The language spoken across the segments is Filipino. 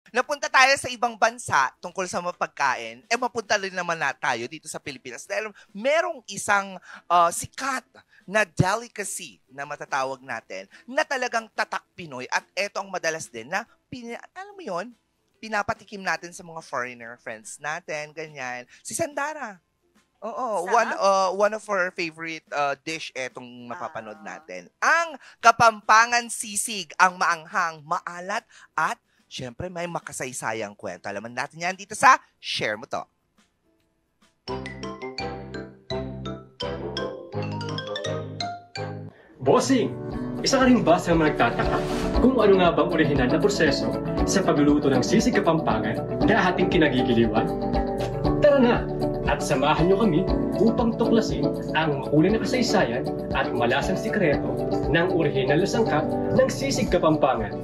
Napunta tayo sa ibang bansa tungkol sa mapagkain, mapunta rin naman na tayo dito sa Pilipinas dahil merong isang sikat na delicacy na matatawag natin na talagang tatak Pinoy at eto ang madalas din na, alam mo yun, pinapatikim natin sa mga foreigner friends natin, ganyan. Si Sandara. Oo, one of our favorite dish etong mapapanood natin. Ang Kapampangan Sisig, ang maanghang, maalat at syempre may makasaysayang kwento. Alaman natin yan dito sa Share Mo To. Bossing! Isa ka rin ba sa mga nagtataka kung ano nga bang orihinal na proseso sa pagluluto ng sisig Kapampangan na ating kinagigiliwan? Tara na! At samahan nyo kami upang tuklasin ang makulay na kasaysayan at malasang sikreto ng orihinal na sangkap ng sisig Kapampangan.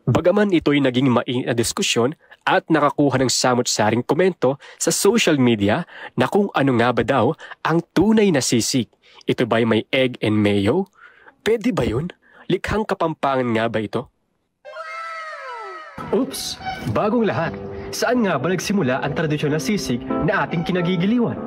Bagaman ito'y naging mainit na diskusyon at nakakuha ng samot-saring komento sa social media na kung ano nga ba daw ang tunay na sisig. Ito ba'y may egg and mayo? Pwede ba yun? Likhang Kapampangan nga ba ito? Oops! Bagong lahat! Saan nga ba nagsimula ang tradisyonal sisig na ating kinagigiliwan?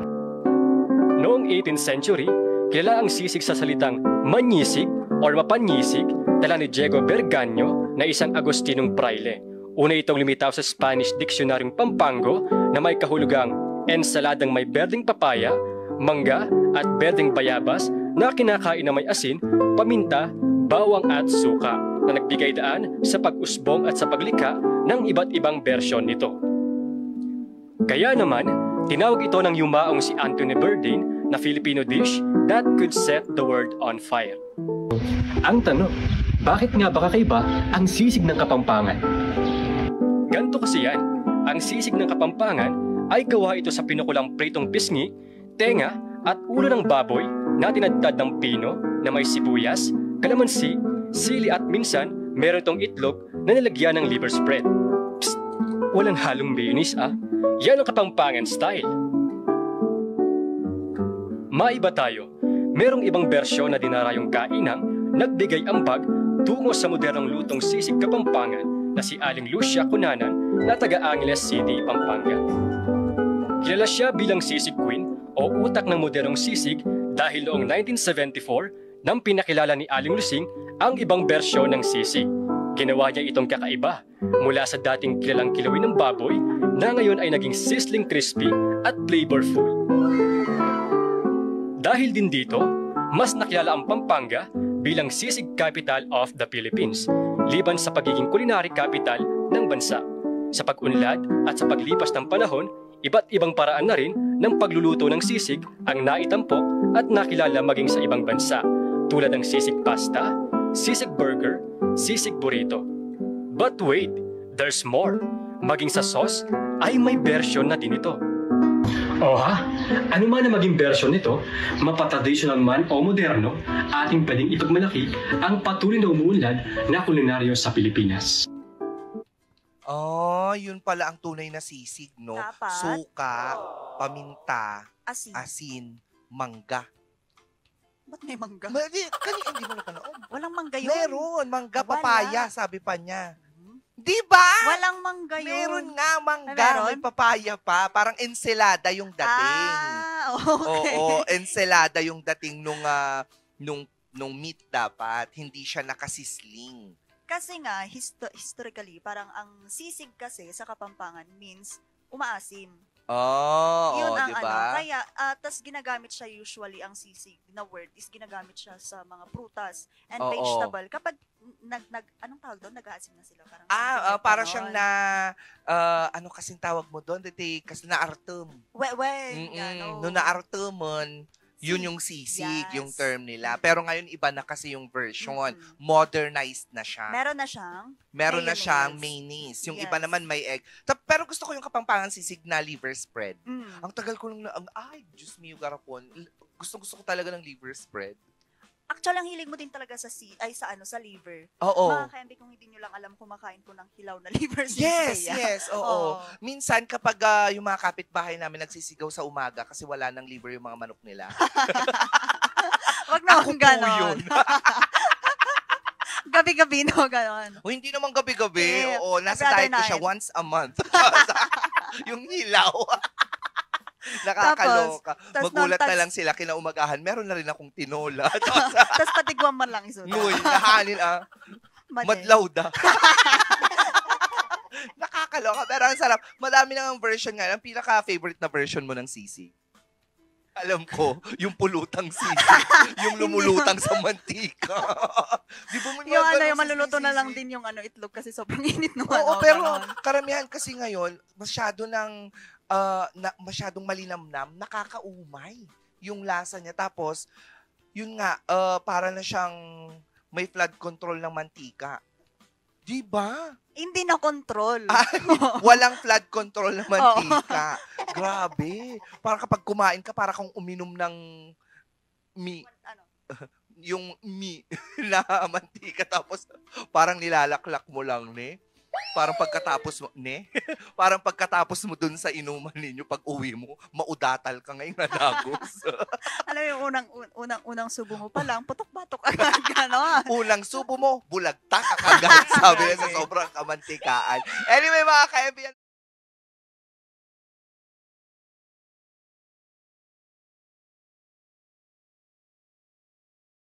Noong 18th century, kilala ang sisig sa salitang manyisig or mapanyisig dala ni Diego Berganyo na isang Agustinong praile. Una itong lumitaw sa Spanish Dictionaryong Pampango na may kahulugang ensaladang may berdeng papaya, mangga at berdeng bayabas na kinakain na may asin, paminta, bawang at suka na nagbigay daan sa pag-usbong at sa paglikha ng iba't ibang bersyon nito. Kaya naman, tinawag ito ng yumaong si Anthony Bourdain na Filipino dish that could set the world on fire. Ang tanong, bakit nga ba kakaiba ang sisig ng Kapampangan? Ganto kasi yan, ang sisig ng Kapampangan ay gawa ito sa pinukulang pritong pisngi, tenga at ulo ng baboy na tinadtad ng pino na may sibuyas, kalamansi, sili at minsan meron itong itlog na nilagyan ng liver spread. Psst! Walang halong mayonnaise Yan ang Kapampangan style. Maiba tayo. Merong ibang bersyon na dinarayong kainang nagbigay ambag tungo sa modernong lutong sisig Kapampangan na si Aling Lucia Cunanan na taga Angeles City, Pampanga. Kilala siya bilang sisig queen o utak ng modernong sisig dahil noong 1974 nang pinakilala ni Aling Lusing ang ibang bersyon ng sisig. Ginawa niya itong kakaiba mula sa dating kilalang kilawin ng baboy na ngayon ay naging sizzling crispy at flavorful. Dahil din dito, mas nakilala ang Pampanga bilang sisig capital of the Philippines, liban sa pagiging culinary capital ng bansa. Sa pag-unlad at sa paglipas ng panahon, iba't ibang paraan na rin ng pagluluto ng sisig ang naitampok at nakilala maging sa ibang bansa, tulad ng sisig pasta, sisig burger, sisig burrito. But wait, there's more. Maging sa sauce ay may version na din ito. Oh ha? Ano man na maging version nito, mapa-traditional man o moderno, ating pwedeng ipagmalaki ang patuloy na umuunlad na kulinaryo sa Pilipinas. Oh, yun pala ang tunay na sisig, no? Dapat. Suka, paminta, Asin. asin, mangga. Ba't may mangga? Hindi mo napanood. Walang mangga yun. Meron, mangga, Wala. papaya, sabi pa niya. Di ba? Walang mangga yun. Meron nga mangga, Meron? may papaya pa. Parang ensalada yung dating. Okay. Oo, ensalada yung dating nung meat dapat. Hindi siya nakasisling. Kasi nga, historically, parang ang sisig kasi sa Kapampangan means umaasim. Yun ang diba? Kaya, tas ginagamit siya usually ang sisig na word is ginagamit siya sa mga prutas and vegetable. Kapag anong tawag doon? Nag-aasim na sila. Parang para siyang na, ano kasing tawag mo doon? Kasi na-artum. No na-artumon, yun yung sisig, yung term nila. Pero ngayon iba na kasi yung version. Modernized na siya. Meron na siyang mayonnaise. Yung iba naman may egg. Pero gusto ko yung Kapampangan sisig na liver spread. Ang tagal ko lang Diyos mio garapon. Gusto ko talaga ng liver spread. Actually, ang hilig mo din talaga sa liver. Oo. Mga ka-MB, kung hindi nyo lang alam, kumakain ko ng hilaw na liver. Yes, oo. Minsan, kapag yung mga kapitbahay namin nagsisigaw sa umaga kasi wala ng liver yung mga manok nila. Wag na akong ganon. Gabi-gabi, no? Ganon. O hindi naman gabi-gabi. Eh, Oo, nasa Friday diet ko siya night. once a month. Yung hilaw. Nakakaloka. tas Magulat nung na tas- lang sila kinaumagahan. Meron na rin akong tinola. Tapos patigwan man lang isuot. Nguy, nahanin madlaw da. Nakakaloka. Pero ang sarap. Madami nang ang version nga. Ang pinaka-favorite na version mo ng sisig. Alam ko, yung pulutang sisig. Yung lumulutang sa mantika. Di ba may mga Yung ganun yung sa maluluto na lang sisig? din yung itlog kasi sobrang init no. Oo, pero karamihan kasi ngayon, masyadong malinamnam, nakakaumay yung lasa niya. Tapos, yun nga, para na siyang may flood control ng mantika. Di ba? Hindi na control. Walang flood control ng mantika. Grabe. Parang kapag kumain ka, para kang uminom ng Ano? yung na mantika. Tapos parang nilalaklak mo lang, ne? Parang pagkatapos mo dun sa inuman ninyo, pag uwi mo, maudatal ka ngayon na dagos. Alam mo yung unang subo mo pa lang, putok-batok agad, gano'n. Unang subo mo, bulagta ka kagad, sabi na sa sobrang kamantikaan. Anyway, mga kaibigan,